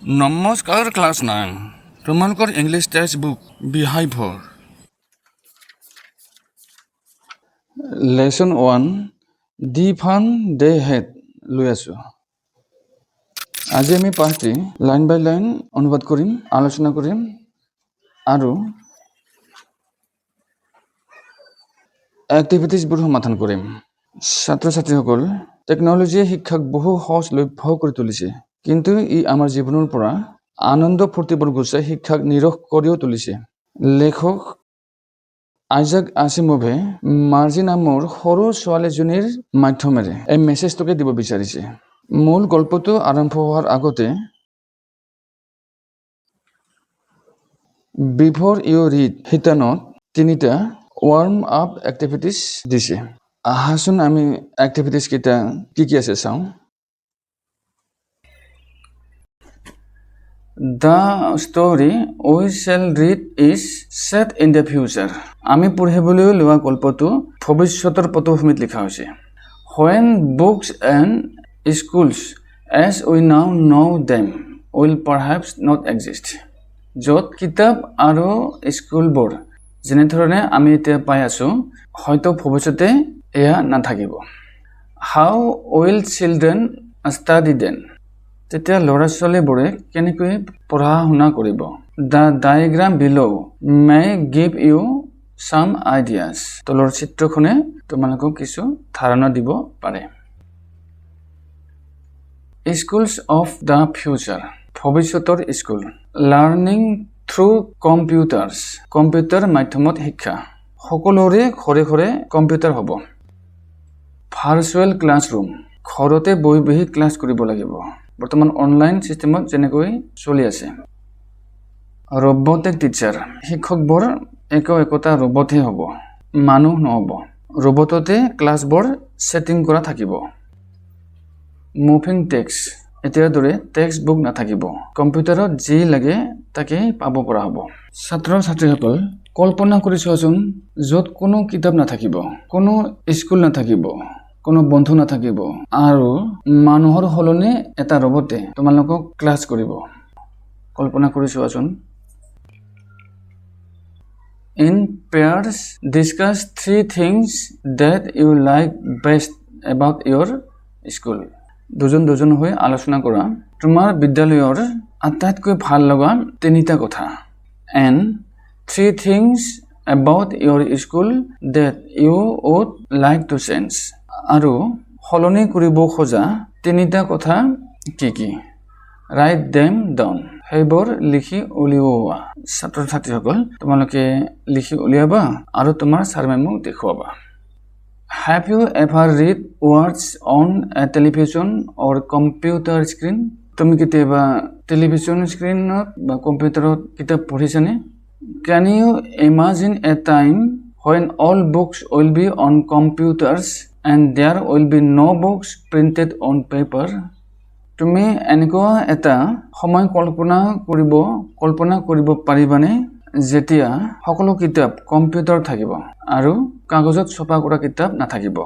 নমস্কাৰ ক্লাছ 9 তোমালোকৰ English text book বিহাইভৰ lesson 1 দি ফান দে head লৈ আছোঁ। আজি আমি পাঠটি লাইন বাই লাইন অনুবাদ কৰিম, আলোচনা কৰিম আৰু এক্টিভিটিজবোৰ সমাধান কৰিম। ছাত্ৰ ছাত্ৰীসকল, টেকন'লজিয়ে শিক্ষাক বহু সহজলভ্য কৰি তুলিছে, কিন্তু ই আমাৰ জীৱনৰ পৰা আনন্দ ফূৰ্তিবোৰ গুচাই শিক্ষাক নিৰস কৰিও তুলিছে। লেখক আইজাক আসিমোভে মাৰ্জি নামৰ সৰু ছোৱালীজনীৰ মাধ্যমেৰে এই মেছেজটোকে দিব বিচাৰিছে। মূল গল্পটো আৰম্ভ হোৱাৰ আগতে বিফৰ ইউ ৰিড শিতানত তিনিটা ৱাৰ্ম আপ এক্টিভিটিজ দিছে। আহাচোন আমি এক্টিভিটিজ কেইটা কি আছে চাওঁ। The story we shall read is set in the future. আমি পঢ়িবলৈ লোৱা গল্পটো ভৱিষ্যতৰ পটভূমিত লিখা হৈছে। When books and schools as we now know them will perhaps not exist. য'ত কিতাপ আৰু স্কুলবোৰ যেনেধৰণে আমি এতিয়া পাই আছোঁ, হয়তো ভৱিষ্যতে এয়া নাথাকিব। How will children study then? তেতিয়া ল'ৰা ছোৱালীবোৰে কেনেকৈ পঢ়া শুনা কৰিব। দ্য ডায়েগ্ৰাম বিলো মে গিভ ইউ চাম আইডিয়াছ। তলৰ চিত্ৰখনে তোমালোকক কিছু ধাৰণা দিব পাৰে। স্কুলছ অফ দ্য ফিউচাৰ ভৱিষ্যতৰ school. Learning through computers computer মাধ্যমত শিক্ষা। সকলোৰে ঘৰে ঘৰে কম্পিউটাৰ হ'ব। ভাৰ্চুৱেল ক্লাছৰুম ঘৰতে বহি বহি ক্লাছ কৰিব লাগিব। বৰ্তমান অনলাইন ছিষ্টেমত যেনেকৈ চলি আছে। ৰবটিক টিচাৰ শিক্ষকবোৰ একোটা ৰবটহে হ'ব, মানুহ নহ'ব। ৰবটতে ক্লাছবোৰ ছেটিং কৰা থাকিব। মুভিং টেক্সট এতিয়াৰ দৰে টেক্সট বুক নাথাকিব। কম্পিউটাৰত যি লাগে তাকে পাব পৰা হ'ব। ছাত্ৰ ছাত্ৰীসকল কল্পনা কৰি চোৱাচোন, য'ত কোনো কিতাপ নাথাকিব, কোনো স্কুল নাথাকিব, কোনো বন্ধু নাথাকিব আৰু মানুহৰ সলনি এটা ৰবটে তোমালোকক ক্লাছ কৰিব। কল্পনা কৰি চোৱাচোন। In pairs, discuss 3 things that you like best about your school. দুজন হৈ আলোচনা কৰা তোমাৰ বিদ্যালয়ৰ আটাইতকৈ ভাল লগা 3টা কথা। And 3 things about your school that you would like to change. আৰু সলনি কৰিব খোজা 3টা কথা কি কি? Write them down. সেইবোৰ লিখি উলিওৱা। ছাত্ৰ ছাত্ৰীসকল তোমালোকে লিখি উলিয়াবা আৰু তোমাৰ sir মেমক দেখুৱাবা। Have you ever read words on a television or computer screen? তুমি কেতিয়াবা টেলিভিছন স্ক্ৰীণত বা কম্পিউটাৰত কিতাপ পঢ়িছানে? Can you imagine a time when all books will be on computers and there will be no books printed on paper? তুমি এনেকুৱা এটা সময় কল্পনা কৰিব পাৰিবানে যেতিয়া সকলো কিতাপ কম্পিউটাৰ থাকিব আৰু কাগজত ছপা কৰা কিতাপ নাথাকিব?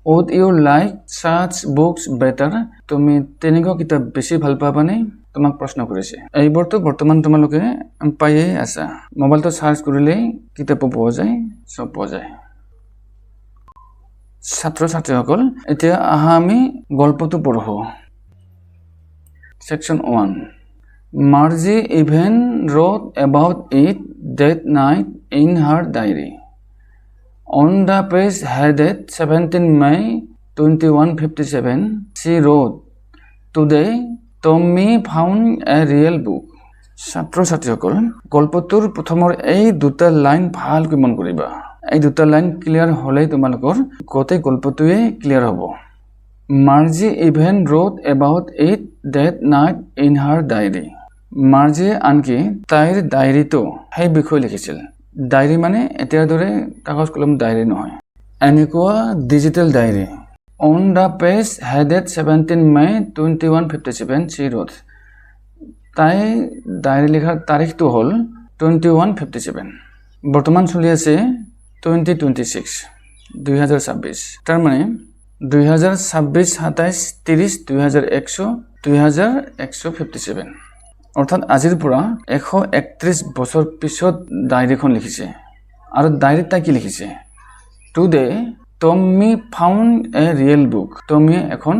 Would you like such books better? তুমি তেনেকুৱা কিতাপ বেছি ভাল পাবানে? তোমাক প্ৰশ্ন কৰিছে। এইবোৰতো বৰ্তমান তোমালোকে পায়ে আছা। মোবাইলটো চাৰ্চ কৰিলেই কিতাপো পোৱা যায়, চব পোৱা যায়। ছাত্ৰ ছাত্ৰীসকল এতিয়া আহা আমি গল্পটো পঢ়ো। Section 1. Margie even wrote about it that night in her diary. On the page headed 17 May 2157, she wrote, "Today, Tommy found a real book." ছাত্ৰ ছাত্ৰীসকল গল্পটোৰ প্ৰথমৰ এই 2টা লাইন ভালকৈ মন কৰিবা। এই 2টা লাইন ক্লিয়াৰ হ'লেই তোমালোকৰ গোটেই গল্পটোৱে ক্লিয়াৰ হ'ব। Margie even wrote about it that night in her diary. মাৰ্জিয়ে আনকি তাইৰ ডায়েৰীটো সেই বিষয়ে লিখিছিল। ডায়েৰী মানে এতিয়াৰ দৰে কাগজ কলম ডায়েৰী নহয়, এনেকুৱা digital diary. On the page headed 17 May 2157, she wrote. তাই ডায়েৰী লিখাৰ তাৰিখটো হ'ল 2157। বৰ্তমান চলি আছে 2026। তাৰমানে 2026, 27, 30, 2100, 2157 অৰ্থাৎ আজিৰ পৰা 131 বছৰ পিছত ডায়েৰীখন লিখিছে আৰু ডায়েৰীত তাই কি লিখিছে টুডে টমি ফাউণ্ড এ ৰিয়েল বুক টমিয়ে এখন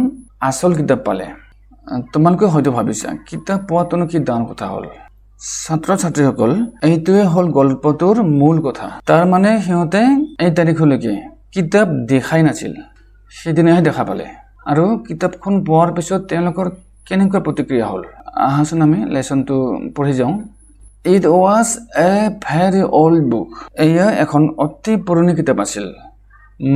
আসল কিতাপ পালে তোমালোকে হয়তো ভাবিছা কিতাপ পোৱাটোনো কি ডাঙৰ কথা হ'ল ছাত্ৰ ছাত্ৰীসকল এইটোৱে হ'ল গল্পটোৰ মূল কথা তাৰ মানে সিহঁতে এই তাৰিখলৈকে কিতাপ দেখাই নাছিল সেদিনাহে দেখা পালে আৰু কিতাপখন পোৱাৰ পিছত তেওঁলোকৰ কেনেকুৱা প্ৰতিক্ৰিয়া হ'ল আহাচোন আমি লেসনটো পঢ়ি যাওঁ It was a very old book এয়া এখন অতি পুৰণি কিতাপ আছিল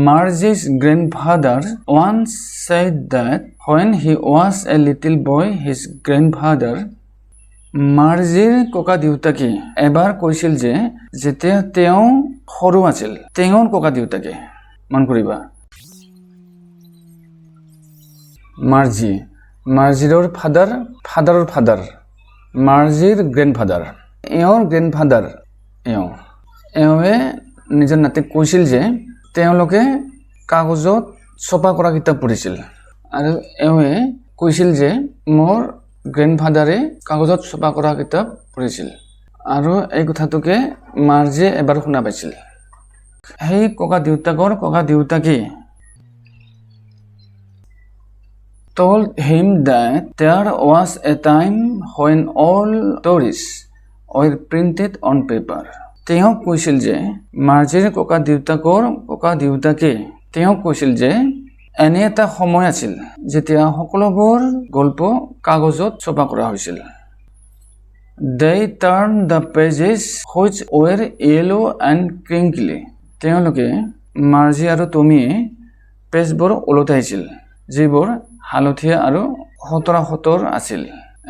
Margie's grandfather once said that when he was a little boy his grandfather Margieৰ ককা দেউতাকে এবাৰ কৈছিল যে যেতিয়া তেওঁ সৰু আছিল তেওঁৰ ককা দেউতাকে মন কৰিবা Margieৰ ফাদাৰৰ ফাদাৰ Margieৰ গ্ৰেণ্ডফাদাৰ এওঁৰ গ্ৰেণ্ডফাদাৰ এওঁৱে নিজৰ নাতিক কৈছিল যে তেওঁলোকে কাগজত ছপা কৰা কিতাপ পঢ়িছিল আৰু এওঁৱে কৈছিল যে মোৰ গ্ৰেণ্ডফাদাৰে কাগজত ছপা কৰা কিতাপ পঢ়িছিল আৰু এই কথাটোকে মাৰ্জিয়ে এবাৰ শুনা পাইছিল সেই ককা দেউতাকে told him that there was a time when all stories were printed on paper. তেওঁ কৈছিল যে মাৰ্জিৰ ককা দেউতাকে তেওঁ কৈছিল যে এনে এটা সময় আছিল যেতিয়া সকলোবোৰ গল্প কাগজত ছপা কৰা হৈছিল They turned the pages which were yellow and crinkly. তেওঁলোকে মাৰ্জি আৰু টমিয়ে পেজবোৰ ওলটাইছিল যিবোৰ হালধীয়া আৰু হতৰ আছিল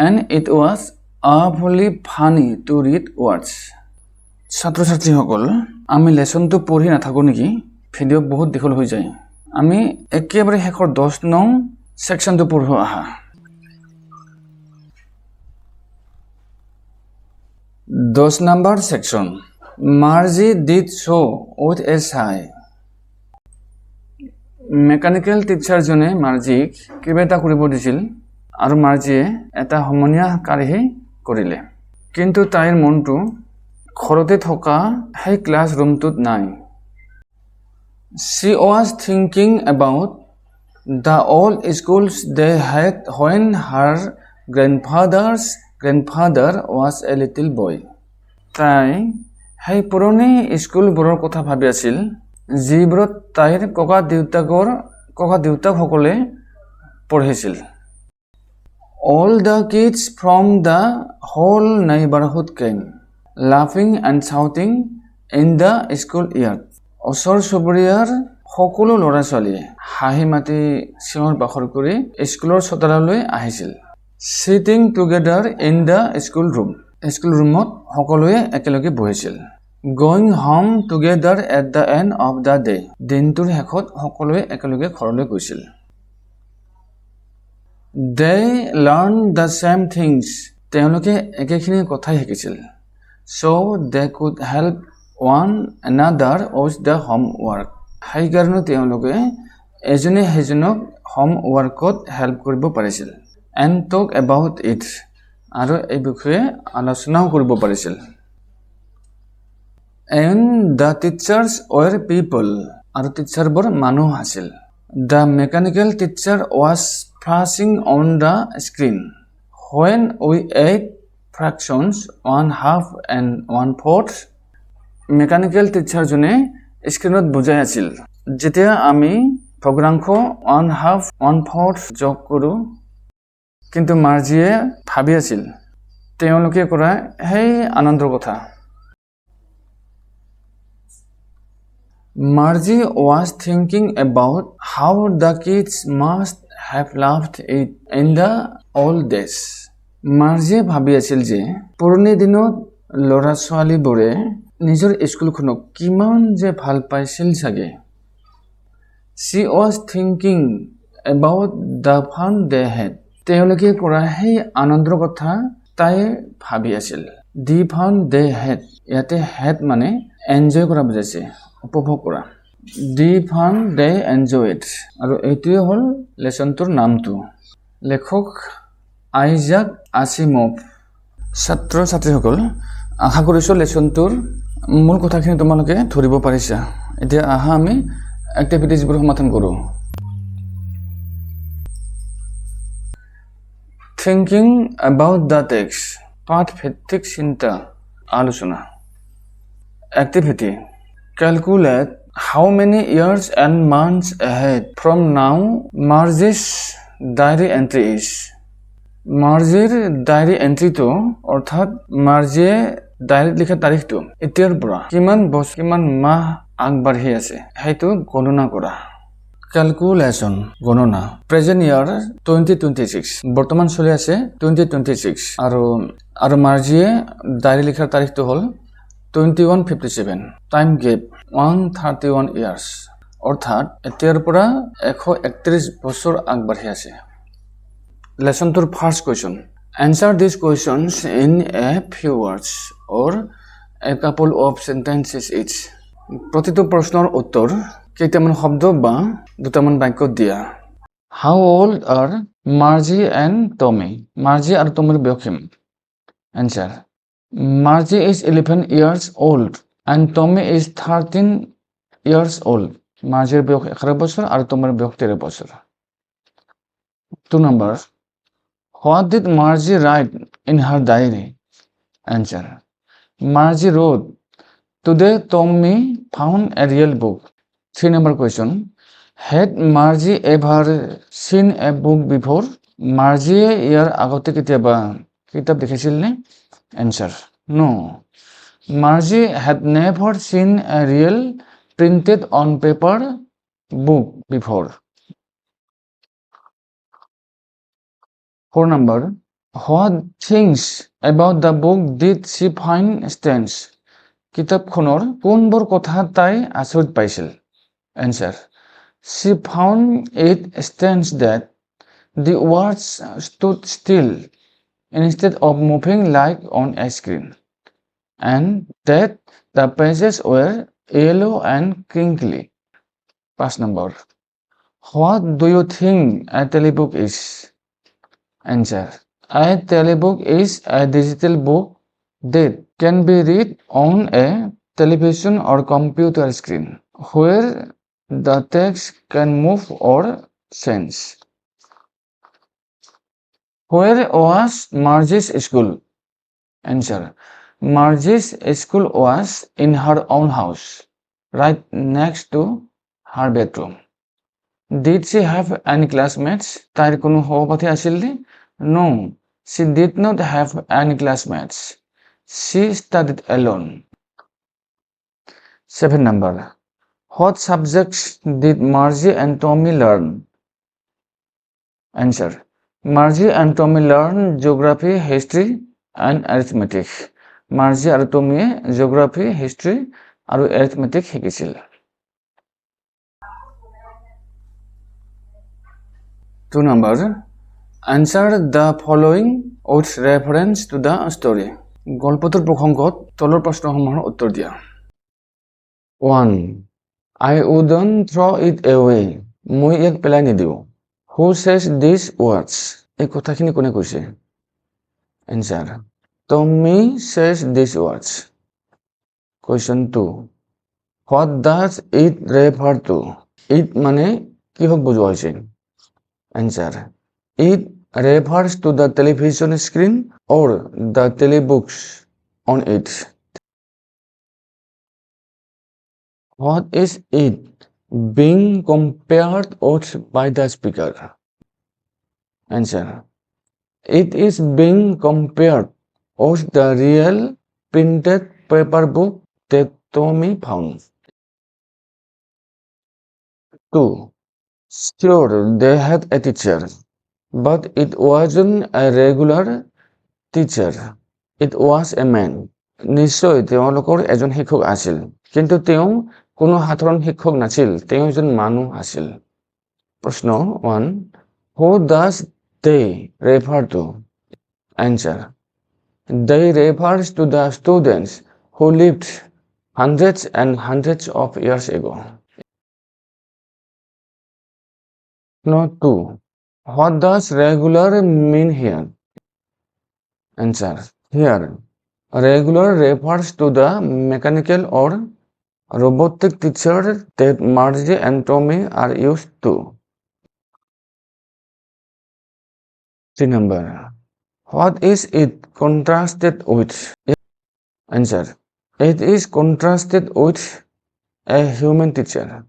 and it was awfully funny to read words ছাত্ৰ ছাত্ৰীসকল আমি লেসনটো পঢ়ি নাথাকো নেকি ভিডিও বহুত দীঘল হৈ যায় আমি একেবাৰে শেষৰ 10 নং সেকশনটো পঢ়ো আহা 10 number section Margie did so with a sigh mechanical teacher জনে মাৰ্জিক কিবা এটা কৰিব দিছিল আৰু মাৰ্জিয়ে এটা সমনীয়া কাৰ্য্য কৰিলে কিন্তু তাইৰ মনটো ঘৰতে থকা সেই ক্লাছ ৰুমটোত নাই She was thinking about the old schools they had when her grandfather's grandfather was a little boy তাই সেই পুৰণি স্কুলবোৰৰ কথা ভাবি আছিল যিবোৰত তাইৰ ককা দেউতাকসকলে পঢ়িছিল All the kids from the whole neighborhood came laughing and shouting in the schoolyard ওচৰ চুবুৰীয়াৰ সকলো ল'ৰা ছোৱালীয়ে হাঁহি মাতি চিঞৰ বাখৰ কৰি স্কুলৰ চোতাললৈ আহিছিল Sitting together in the school ৰুমত সকলোৱে একেলগে বহিছিল Going home together at the end of the day. দিনটোৰ শেষত সকলোৱে একেলগে ঘৰলৈ গৈছিল They learned the same things. তেওঁলোকে একেখিনি কথাই শিকিছিল So they could help one another with the homework. সেইকাৰণে তেওঁলোকে এজনে সিজনক হোমৱৰ্কত হেল্প কৰিব পাৰিছিল And talk about it. আৰু এই বিষয়ে আলোচনাও কৰিব পাৰিছিল And the teachers were people. আৰু টিচাৰবোৰ মানুহ আছিল The mechanical teacher was flashing on the screen. When we ate fractions 1/2 and 1/4. Mechanical teacher জনে স্ক্ৰিনত বুজাই আছিল যেতিয়া আমি ভগ্নাংশ 1/2 1/4 যোগ কৰোঁ কিন্তু মাৰ্জিয়ে ভাবি আছিল তেওঁলোকে কৰা সেই আনন্দৰ কথা Margie was thinking about how the kids must have loved it in the old days. Margie ভাবি আছিল যে পুৰণি দিনত ল'ৰা ছোৱালীবোৰে নিজৰ স্কুলখনক কিমান যে ভাল পাইছিল চাগে She was thinking about the fun they had. তেওঁলোকে কৰা সেই আনন্দৰ কথা তাই ভাবি আছিল The fun they had. ইয়াতে had মানে এনজয় কৰা বুজাইছে উপভোগ কৰা দি ফান দে এনজয় ইট আৰু এইটোৱে হ'ল লেচনটোৰ নামটো লেখক আইজাক আসিমভ ছাত্ৰ ছাত্ৰীসকল আশা কৰিছোঁ লেচনটোৰ মূল কথাখিনি তোমালোকে ধৰিব পাৰিছা এতিয়া আহা আমি এক্টিভিটিজবোৰ সমাধান কৰোঁ থিংকিং এবাউট দ্য টেক্সট পাঠ ভিত্তিক চিন্তা আলোচনা activity calculate how many years and months ahead from now Margie's diary entry is মাৰ্জিৰ ডায়েৰী এণ্ট্ৰিটো অৰ্থাৎ মাৰ্জিয়ে ডায়েৰীত লিখা তাৰিখটো এতিয়াৰ পৰা কিমান মাহ আগবাঢ়ি আছে সেইটো গণনা কৰা ক্যালকুলেশন গণনা প্ৰেজেন্ট ইয়াৰ 2026 বৰ্তমান চলি আছে 2026 আৰু মাৰ্জিয়ে ডায়েৰী লিখাৰ তাৰিখটো হ'ল 2157 টাইম গেপ 131 years অৰ্থাৎ এতিয়াৰ পৰা 131 বছৰ আগবাঢ়ি আছে Lesson to first question. Answer these questions in a few words or a couple of sentences each. প্ৰতিটো প্ৰশ্নৰ উত্তৰ কেইটামান শব্দ বা দুটামান বাক্য দিয়া How old are Margie and Tommy? Margie আৰু Tommyৰ বয়স কিমান Answer. Margie is 11 years old and Tommy is 13 years old. Margieৰ বয়স 11 বছৰ আৰু Tommyৰ বয়স 13 বছৰ 2 number What did Margie write in her diary? Answer. Margie wrote, Today Tommy found a real book. 3 number question. Had Margie ever seen a book before? Margie ইয়াৰ আগতে কেতিয়াবা কিতাপ দেখিছিল নে? Answer. No. Margie had never seen a real printed on paper book before. 4 number. What things about the book did she find strange? কিতাপখনৰ কোনবোৰ কথা তাই আচৰিত পাইছিল Answer. She found it strange that the words stood still instead of moving like on a screen and that the pages were yellow and crinkly. 5 number. What do you think a telebook is? Answer. A telebook is a digital book that can be read on a television or computer screen where the text can move or change. Where was Margie's school? Answer. Margie's school was in her own house, right next to her bedroom. Did she have any classmates? তাইৰ কোনো সহপাঠী আছিল নে? No, she did not have any classmates. She studied alone. 7 number. What subjects did Margie and Tommy learn? Answer. Margie and Tommy learned geography, history, and arithmetic. Margie আৰু Tommy geography, history, আৰু arithmetic শিকিছিল। 2 number. Answer the following with reference to the story. গল্পটোৰ প্ৰসংগত তলৰ প্ৰশ্নসমূহৰ উত্তৰ দিয়া 1. I wouldn't throw it away. মই ইয়াক পেলাই নিদিওঁ Who says these words? এই কথাখিনি কোনে কৈছে Answer. Tommy says these words. Question 2. What does it refer to? It মানে কিহক বুজোৱা হৈছে Answer. It refers to the television screen or the telebooks on it. What is it being compared with by the speaker? Answer. It is being compared with the real printed paper book that Tommy found. 2. Sure, they had a teacher, but it wasn't a regular teacher. It was a man. নিশ্চয় তেওঁলোকৰ এজন শিক্ষক আছিল কিন্তু তেওঁ কোনো সাধাৰণ শিক্ষক নাছিল তেওঁ এজন মানুহ আছিল প্ৰশ্ন 1 Who does they refer to Answer. They refers to the students who lived hundreds and hundreds of years ago. No, 2. What does regular mean here? Answer. Here, regular refers to the mechanical or robotic teacher that Margie and Tommy are used to. 3 number. What is it contrasted with? Answer. It is contrasted with a human teacher.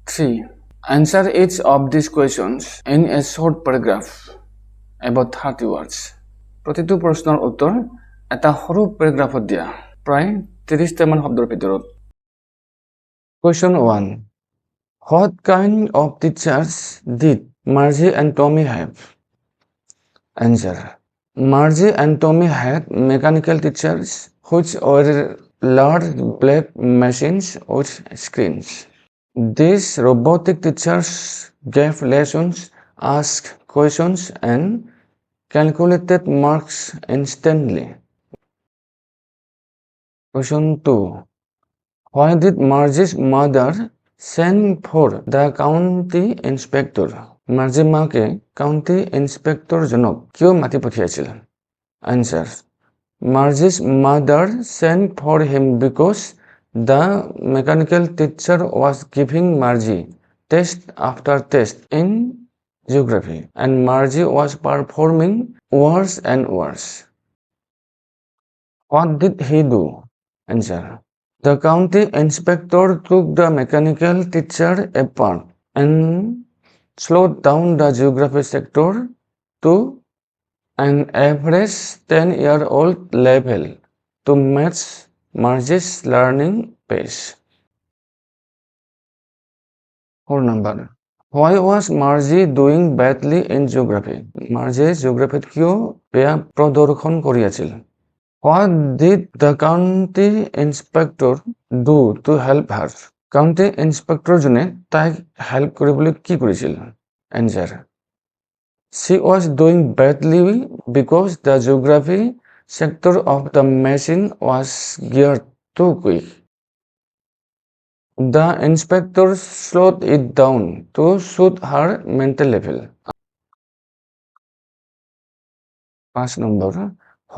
3. Answer each of these questions in a short paragraph about 30 words. প্ৰতিটো প্ৰশ্নৰ উত্তৰ এটা সৰু পেৰাগ্ৰাফত দিয়া প্ৰায় 30টা মান শব্দৰ ভিতৰত। Question 1. What kind of teachers did Margie and Tommy have? Answer. Margie and Tommy had mechanical teachers which were large black machines with screens. These robotic teachers gave lessons, asked questions, and calculated marks instantly. Question 2. Why did Margie's mother send for the county inspector? Margie মাকে county inspector জনক কিয় মাতি পঠিয়াইছিল? Answer. Margie's mother sent for him because the mechanical teacher was giving Margie test after test in geography, and Margie was performing worse and worse. What did he do? Answer. The county inspector took the mechanical teacher apart and slowed down the geography sector to an average 10-year-old level to match Margie's learning pace. 4 number. Why was Margie doing badly in geography? Margie geography কিয় বেয়া প্ৰদৰ্শন কৰি আছিল? What did the county inspector do to help her? County inspector জনে তাইক help কৰিবলৈ কি কৰিছিল? Answer. She was doing badly because the geography sector of the machine was geared too quick. The inspector slowed it down to suit her mental level. 5 number.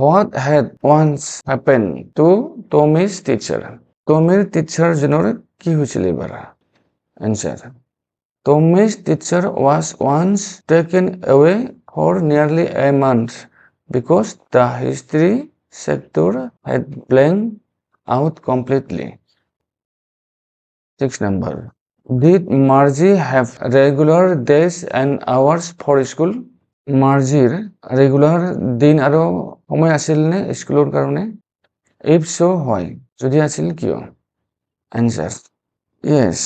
What had once happened to Tommy's teacher? Tommy's teacher জনৰ কি হৈছিল এবাৰ? Answer. Tommy's teacher was once taken away for nearly a month because the history sector had blanked out completely. 6 number. Did Margie have regular days and hours for school? Margieৰ regular দিন আৰু সময় আছিল নে স্কুলৰ কাৰণে? If so, why? যদি আছিল কিয়? Answer. Yes,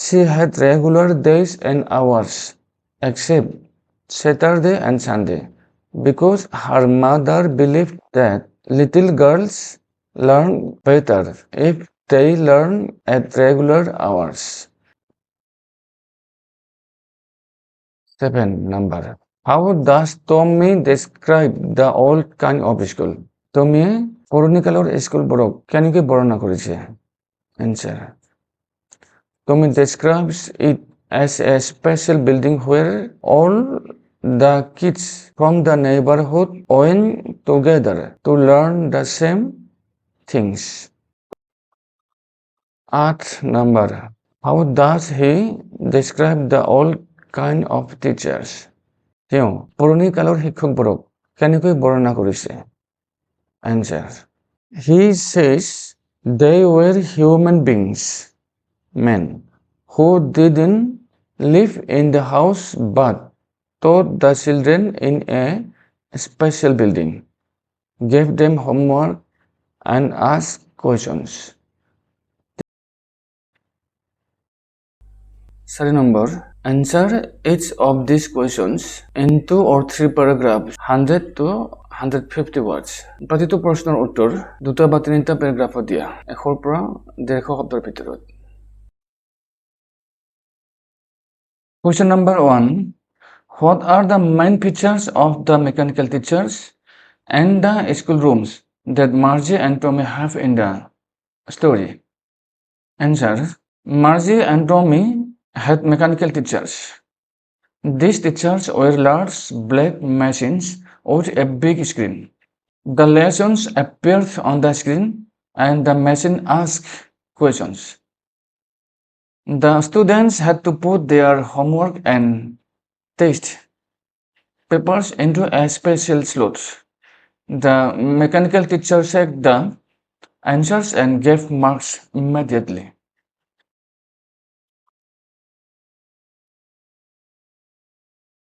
she had regular days and hours except Saturday and Sunday because her mother believed that little girls learn better if they learn at regular hours. 7 number. How does Tommy describe the old kind of school? Tommy পুৰণি কালৰ স্কুলবোৰক কেনেকৈ বৰ্ণনা কৰিছে? Answer. Tommy describes it as a special building where all the kids from the neighborhood went together to learn the same things. 8 number. How does he describe the old kind of teachers? তেওঁ পুৰণি কালৰ শিক্ষকবোৰক কেনেকৈ বৰ্ণনা কৰিছে? Answer. He says they were human beings, men, who didn't live in the house but taught the children in a special building, gave them homework, and asked questions. 4 number. Answer each of these questions in 2 or 3 paragraphs, 100 to 150 words. প্ৰতিটো প্ৰশ্নৰ উত্তৰ 2টা বা 3টা পেৰাগ্ৰাফত দিয়া 100 পৰা 150 শব্দৰ ভিতৰত। Question number 1. What are the main features of the mechanical teachers and the school rooms that Margie and Tommy have in the story? Answer. Margie and Tommy had mechanical teachers. These teachers were large black machines with a big screen. The lessons appeared on the screen and the machine asked questions. The students had to put their homework and test papers into a special slot. The mechanical teacher checked the answers and gave marks immediately.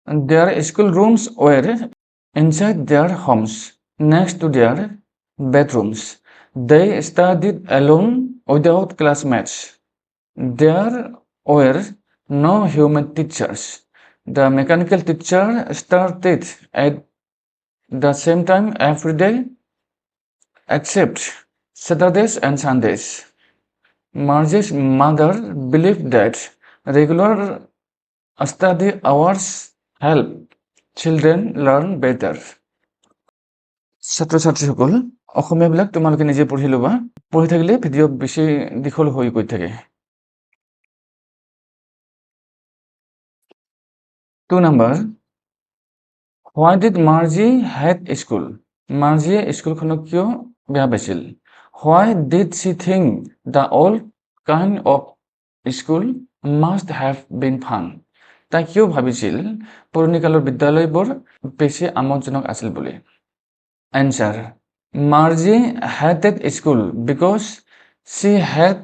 And their school rooms were inside their homes, next to their bedrooms. They studied alone without classmates. There were no human teachers. The mechanical teacher started at the same time every day except Saturdays and Sundays. Marge's mother believed that regular study hours help children learn better. ছাত্ৰ ছাত্ৰীসকল অসমীয়াবিলাক তোমালোকে নিজে পঢ়ি ল'বা পঢ়ি থাকিলে video' বেছি দীঘল হৈ গৈ থাকে 2 number why did Margie hate school Margie স্কুলখনক কিয় বেয়া পাইছিল why did she think the old kind of school must have been fun তাই কিয় ভাবিছিল পুৰণি কালৰ বিদ্যালয়বোৰ বেছি আমোদজনক আছিল বুলি Answer Margie hated school because she had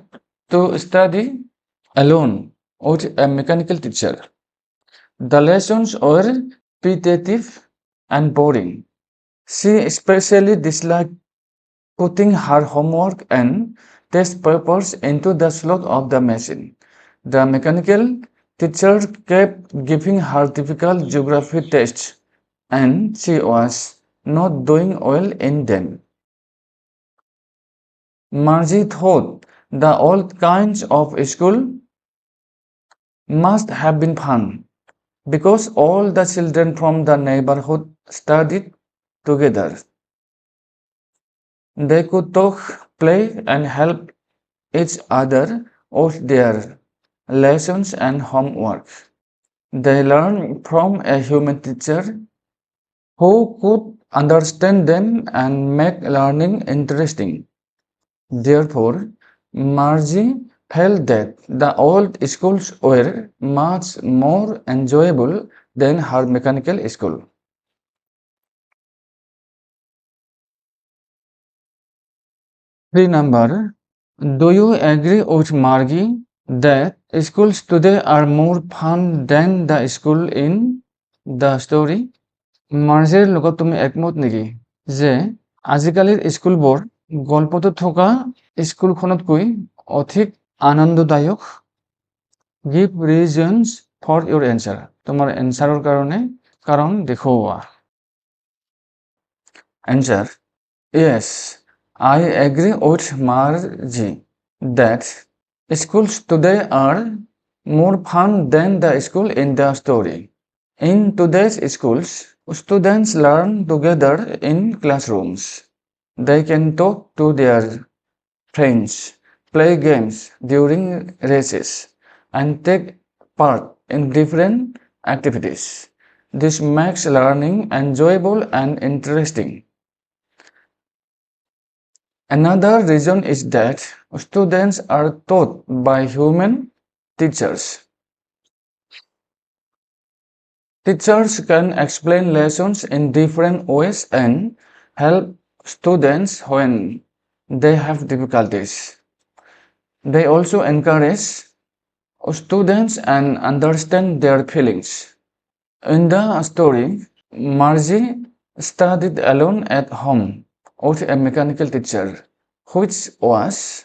to study alone with a mechanical teacher. The lessons were repetitive and boring. She especially disliked putting her homework and test papers into the slot of the machine. The mechanical teacher kept giving her difficult geography tests, and she was not doing well in them. Margie thought the old kinds of school must have been fun because all the children from the neighborhood studied together. They could talk, play, and help each other with their lessons and homework. They learned from a human teacher who could understand them and make learning interesting. Therefore, Margie felt that the old schools were much more enjoyable than her mechanical school. 3 number. Do you agree with Margie that schools today are more fun than the school in the story? Margieৰ লগত তুমি একমত নেকি যে আজিকালিৰ স্কুলবোৰ গল্পটো থকা স্কুলখনতকৈ অধিক আনন্দদায়ক Give reasons for your answer. তোমাৰ এনসাৰৰ কাৰণে কাৰণ দেখুওৱা Answer Yes, I agree with Margie that schools today are more fun than the school in the story. In today's schools, students learn together in classrooms. They can talk to their friends, play games during recess, and take part in different activities. This makes learning enjoyable and interesting. Another reason is that students are taught by human teachers. Teachers can explain lessons in different ways and help students when they have difficulties. They also encourage students and understand their feelings. In the story, Margie studied alone at home with a mechanical teacher, which was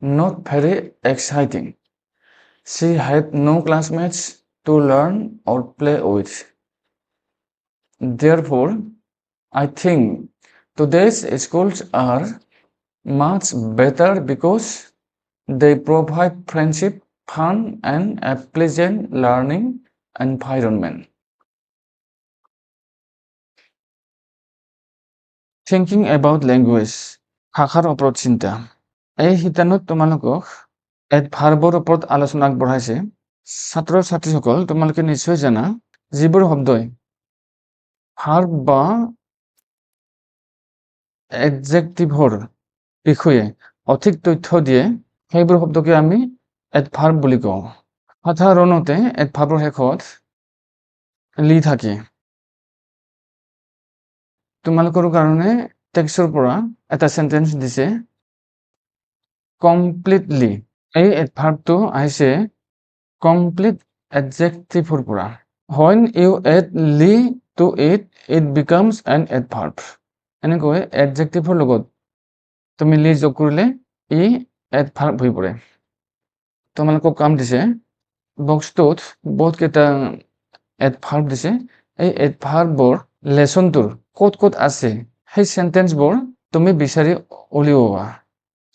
not very exciting. She had no classmates to learn or play with. Therefore, I think today's schools are much better because they provide friendship, fun, and a pleasant learning environment. Thinking about language, ভাষাৰ ওপৰত চিন্তা এই শিতানত তোমালোকক এডভাৰ্বৰ ওপৰত আলোচনা আগবঢ়াইছে ছাত্ৰ ছাত্ৰীসকল তোমালোকে নিশ্চয় জানা যিবোৰ শব্দই ভাৰ্ব বা এডজেক্টিভৰ বিষয়ে অধিক তথ্য দিয়ে সেইবোৰ শব্দকে আমি এডভাৰ্ব বুলি কওঁ সাধাৰণতে এডভাৰ্বৰ শেষত লি থাকে তোমালোকৰ কাৰণে টেক্সটৰ পৰা এটা সেন্টেন্স দিছে কমপ্লিটলি এই এডভাৰ্বটো আহিছে কমপ্লিট এডজেক্টিভৰ পৰা when you add লি to it it becomes an adverb এনেকৈ এডজেক্টিভৰ লগত তুমি লি যোগ কৰিলে ই এডভাৰ্ব হৈ পৰে তোমালোকক কাম দিছে বক্সটোত বহুত কেইটা এডভাৰ্ব দিছে এই এডভাৰ্বৰ লেসনটোৰ ক'ত ক'ত আছে সেই সেন্টেন্সবোৰ তুমি বিচাৰি উলিওৱা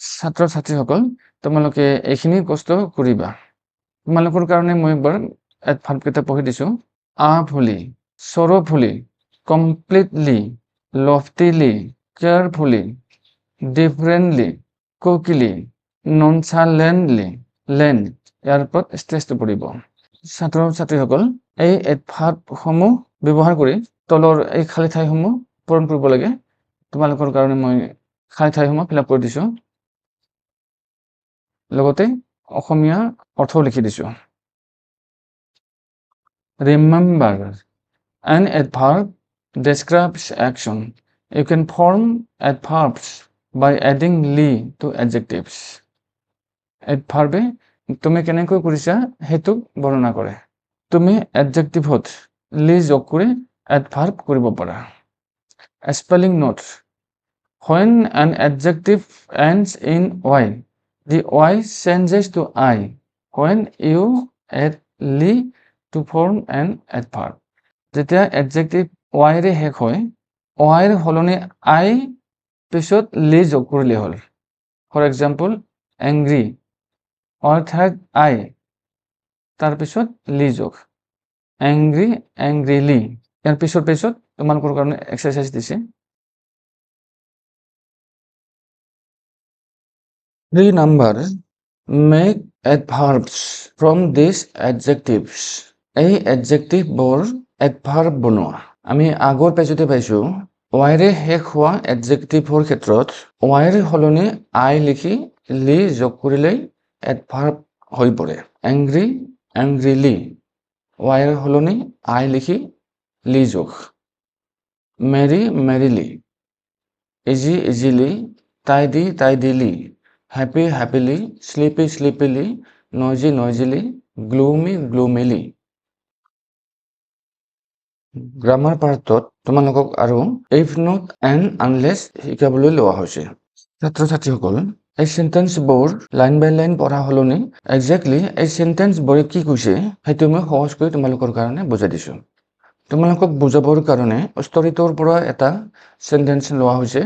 ছাত্ৰ ছাত্ৰীসকল তোমালোকে এইখিনি কষ্ট কৰিবা তোমালোকৰ কাৰণে মই একবাৰ এডভাৰ্ব কেইটা পঢ়ি দিছো fully sorrowfully completely loftily carefully differently cookily nonchalantly লেন ইয়াৰ ওপৰত ষ্ট্ৰেছটো পৰিব ছাত্ৰ ছাত্ৰীসকল এই এডভাৰ্বসমূহ ব্যৱহাৰ কৰি তলৰ এই খালী ঠাইসমূহ পূৰণ কৰিব লাগে তোমালোকৰ কাৰণে মই খালী ঠাইসমূহ ফিল আপ কৰি দিছো লগতে অসমীয়া অৰ্থও লিখি দিছো remember an adverb describes action you can form adverbs by adding লি to adjectives এডভাৰ্বে তুমি কেনেকৈ কৰিছা হেতু বৰ্ণনা কৰে তুমি এডজেক্টিভত লি যোগ কৰি এডভাৰ্ব কৰিব পাৰা spelling note when an adjective ends in y the y changes to I when you add লি to form an adverb যেতিয়া এডজেক্টিভ y ৰে শেষ হয় y ৰ হলনি I পিছত লি যোগ কৰিলে হ'ল ফৰ এক্সাম্পল angry অৰ্থাৎ I তাৰ পিছত লি যোগ angry angrily ইয়াৰ পিছত তোমালোকৰ কাৰণে এক্সাৰসাইজ দিছে 3 number make adverbs from these adjectives এই এডজেক্টিভবোৰ এডভাৰ্ব বনোৱা আমি আগৰ পেজতে পাইছো y ৰে শেষ হোৱা এডজেক্টিভৰ ক্ষেত্ৰত y ৰ হলনি I লিখি লি যোগ কৰিলে এডভাৰ্ব হৈ পৰে angry angrily y ৰ হলনি I লিখি লি যোগ merry merrily easy easily tidy tidily happy happily sleepy sleepily noisy noisily gloomy gloomily grammar পাৰ্টত তোমালোকক আৰু if not and unless শিকাবলৈ লোৱা হৈছে ছাত্ৰ ছাত্ৰীসকল এই সেন্টেন্সবোৰ লাইন বাই লাইন পঢ়া হলনি এক্স্যাক্টলি এই সেন্টেন্সবোৰে কি কৈছে সেইটো মই সহজ কৰি তোমালোকৰ কাৰণে বুজাই দিছো তোমালোকক বুজাবৰ কাৰণে ষ্টৰীটোৰ পৰা এটা সেন্টেন্স লোৱা হৈছে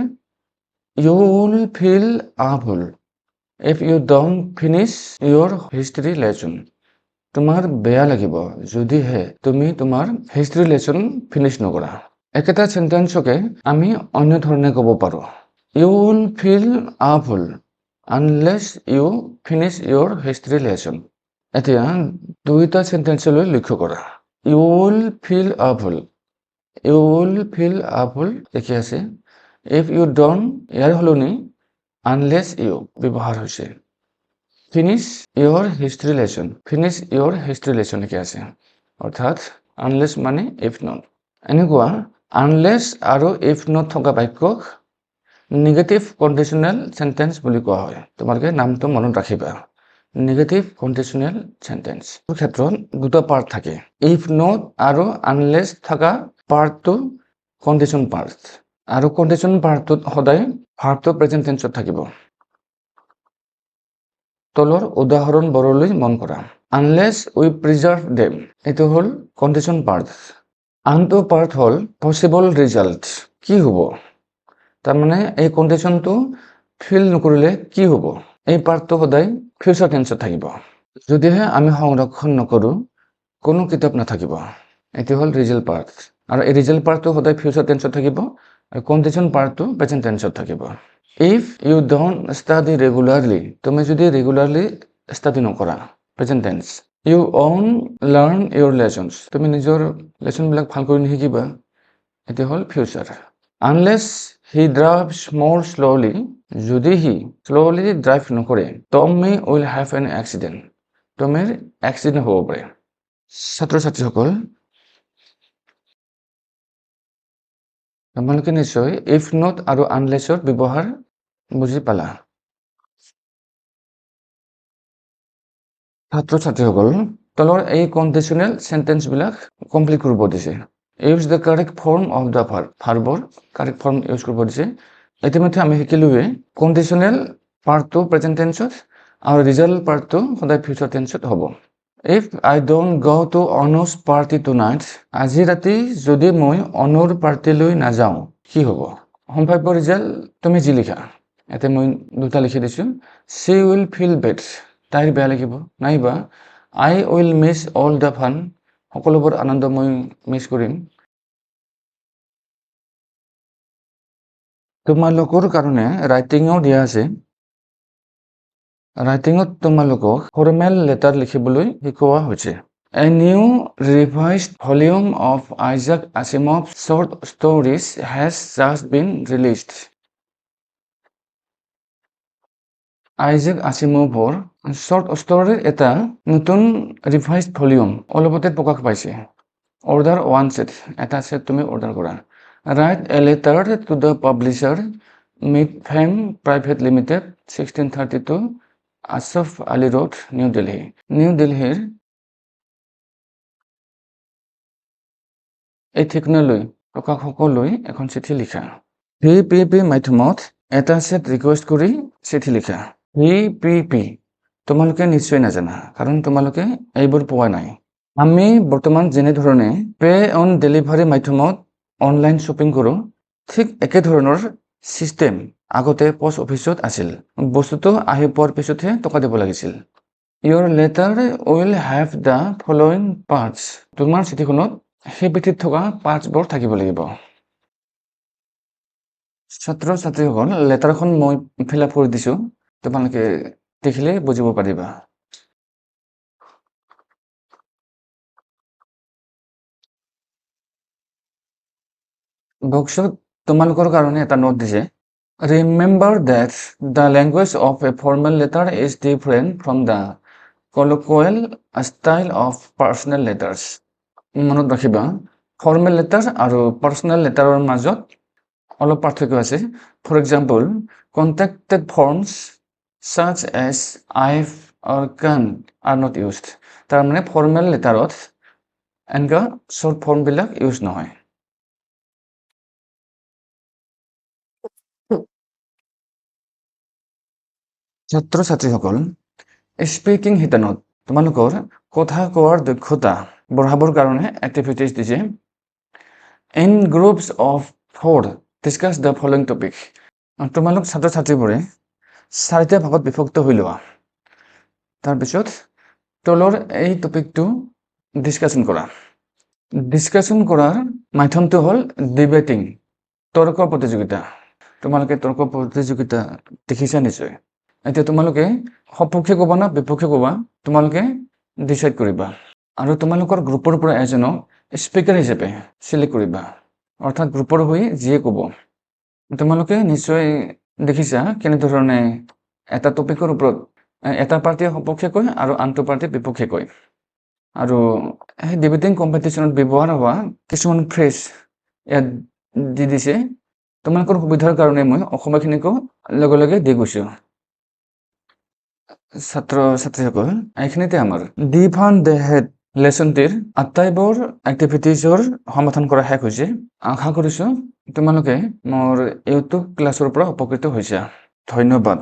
you will feel awful if you don't finish your history lesson তোমাৰ বেয়া লাগিব যদিহে তুমি তোমাৰ হিষ্ট্ৰী লেসন ফিনিশ নকৰা একেটা সেন্টেন্সকে আমি অন্য ধৰণে ক'ব পাৰো you will feel awful unless you finish your history lesson এতিয়া দুইটা সেন্টেন্সলৈ লক্ষ্য কৰা you will feel awful দেখি আছে if you don't year হলনি unless you ব্যৱহাৰ হৈছে finish your history lesson লিখি আছে অৰ্থাৎ unless মানে if not এনেকুৱা unless আৰু if not থকা বাক্যক নেগেটিভ কণ্ডিশনাল সেন্টেন্স বুলি কোৱা হয় তোমালোকে নামটো মনত ৰাখিবা নেগেটিভ কণ্ডিশনাল সেন্টেন্স এই ক্ষেত্ৰত দুটা পাৰ্ট থাকে if not আৰু unless থকা পাৰ্টটো কণ্ডিশন পাৰ্ট আৰু কণ্ডিশন পাৰ্টত সদায় ভাৰ্বটো প্ৰেজেন্ট টেন্সত থাকিব তলৰ উদাহৰণবোৰলৈ মন কৰা unless we preserve them এটো হল কণ্ডিশন পাৰ্ট আনটো পাৰ্ট হল পসিবল ৰিজাল্ট কি হ'ব তাৰ মানে এই কণ্ডিশনটো ফিল নকৰিলে কি হ'ব এই পাৰ্টটো সদায় ফিউচাৰ টেন্সত থাকিব যদিহে আমি সংৰক্ষণ নকৰো কোনো কিতাপ নাথাকিব এটো হল ৰিজাল্ট পাৰ্ট আৰু এই ৰিজাল্ট পাৰ্টটো সদায় ফিউচাৰ টেন্সত থাকিব আৰু কণ্ডিশন পাৰ্টটো প্ৰেজেন্ট টেন্সত থাকিব if you don't study regularly তুমি যদি ৰেগুলাৰলি ষ্টাডি নকৰা present tense You own learn your lessons. তুমি নিজৰ লেচনবিলাক ভালকৈ নিশিকিবা, এটি হ'ল future. Unless he drives more slowly, যদি সি slowly drive নকৰে, Tommy will have an accident. টমিৰ এক্সিডেণ্ট হ'ব পাৰে। ছাত্ৰ ছাত্ৰীসকল, তোমালোকে নিশ্চয় if not আৰু unlessৰ ব্যৱহাৰ বুজি পালা। ছাত্ৰ ছাত্ৰীসকল, তলৰ এই কণ্ডিশ্যনেল চেণ্টেন্সবিলাক কমপ্লিট কৰিব দিছে। Use the correct form of the verb, ভাৰ্বৰ কাৰেক্ট ফৰ্ম ইউজ কৰিব দিছে। ইতিমধ্যে আমি শিকিলোৱে কণ্ডিশ্যনেল পাৰ্টটো প্ৰেজেণ্ট টেন্সত আৰু ৰিজাল্ট পাৰ্টটো সদায় ফিউচাৰ টেন্সত হ'ব। If I don't go to Anuj party tonight, আজি ৰাতি যদি মই অনুৰ পাৰ্টিলৈ নাযাওঁ কি হ'ব? সম্ভাৱ্য ৰিজাল্ট তুমি যি লিখা, ইয়াতে মই দুটা লিখি দিছোঁ। চি উইল ফিল বেড, তাইৰ বেয়া লাগিব, নাইবা আই উইল মিছ অল দ্য ফান, সকলোবোৰ আনন্দ মই মিছ কৰিম। তোমালোকৰ কাৰণে ৰাইটিঙো দিয়া আছে। ৰাইটিঙত তোমালোকক ফৰ্মেল লেটাৰ লিখিবলৈ শিকোৱা হৈছে। A new revised volume of Isaac Asimov's short stories has just been released. Isaac আছিমভৰ শ্বৰ্ট ষ্টৰীৰ এটা নতুন ৰিভাইজড ভলিউম অলপতে প্ৰকাশ পাইছে। অৰ্ডাৰ ওৱান ছেট, এটা ছেট তুমি অৰ্ডাৰ কৰা। Write a letter to the publisher mid fame private limited, 1632 Asaf Ali road, New Delhi. New দিল্লীৰ এই ঠিকনালৈ প্ৰকাশকলৈ এখন চিঠি লিখা। VPP মাধ্যমত এটা ছেট ৰিকুৱেষ্ট কৰি চিঠি লিখা। VPP তোমালোকে নিশ্চয় নাজানা, কাৰণ তোমালোকে এইবোৰ পোৱা নাই। আমি বৰ্তমান যেনেধৰণে পে অন ডেলিভাৰী মাধ্যমত অনলাইন শ্বপিং কৰোঁ, ঠিক একেধৰণৰ ছিষ্টেম আগতে পোষ্ট অফিচত আছিল। বস্তুটো আহি পোৱাৰ পিছতহে টকা দিব লাগিছিল। Your letter will have the following parts. তোমাৰ চিঠিখনত সেই পিঠিত থকা পাৰ্টছবোৰ থাকিব লাগিব। ছাত্ৰ ছাত্ৰীসকল, লেটাৰখন মই ফিল আপ কৰি দিছোঁ, তোমালোকে দেখিলে বুজিব পাৰিবা। বক্সত তোমালোকৰ কাৰণে এটা নোট দিছে। Remember that the language of a formal letter is different from the colloquial style of personal letters. মনত ৰাখিবা, ফৰ্মেল লেটাৰ আৰু পাৰ্চনেল লেটাৰৰ মাজত অলপ পাৰ্থক্য আছে। For example, contracted forms such as I've or can are not used. তাৰমানে formal লেটাৰত এনেকুৱা শ্বৰ্ট ফৰ্মবিলাক ইউজ নহয়। ছাত্ৰ ছাত্ৰীসকল, স্পিকিং শিতানত তোমালোকৰ কথা কোৱাৰ দক্ষতা বঢ়াবৰ কাৰণে এক্টিভিটিজ দিছে। In groups of 4 discuss the following topic. তোমালোক ছাত্ৰ ছাত্ৰীবোৰে 4টা ভাগত বিভক্ত হৈ লোৱা, তাৰপিছত তলৰ এই টপিকটো ডিছকাশ্যন কৰা। ডিছকাশ্যন কৰাৰ মাধ্যমটো হ'ল ডিবেটিং, তৰ্ক প্ৰতিযোগিতা। তোমালোকে তৰ্ক প্ৰতিযোগিতা দেখিছা নিশ্চয়। এতিয়া তোমালোকে সপক্ষে ক'বা না বিপক্ষে ক'বা, তোমালোকে ডিচাইড কৰিবা। আৰু তোমালোকৰ গ্ৰুপৰ পৰা এজনক স্পিকাৰ হিচাপে চিলেক্ট কৰিবা, অৰ্থাৎ গ্ৰুপৰ হৈ যিয়ে ক'ব। তোমালোকে নিশ্চয় দেখিছা কেনেধৰণে এটা টপিকৰ ওপৰত এটা পাৰ্টিয়ে সপক্ষে কয় আৰু আনটো পাৰ্টিয়ে বিপক্ষে কয়। আৰু সেই ডিবেটিং কম্পিটিশ্যনত ব্যৱহাৰ হোৱা কিছুমান ফ্ৰেজ ইয়াত দি দিছে। তোমালোকৰ সুবিধাৰ কাৰণে মই অসমীয়াখিনিকো লগে লগে দি গৈছোঁ। ছাত্ৰ ছাত্ৰীসকল, এইখিনিতে আমাৰ ডিপ অন দ্য হেড লেচনটিৰ আটাইবোৰ এক্টিভিটিজৰ সমাধান কৰা শেষ হৈছে। আশা কৰিছোঁ তোমালোকে মোৰ ইউটিউব ক্লাছৰ পৰা উপকৃত হৈছা। ধন্যবাদ।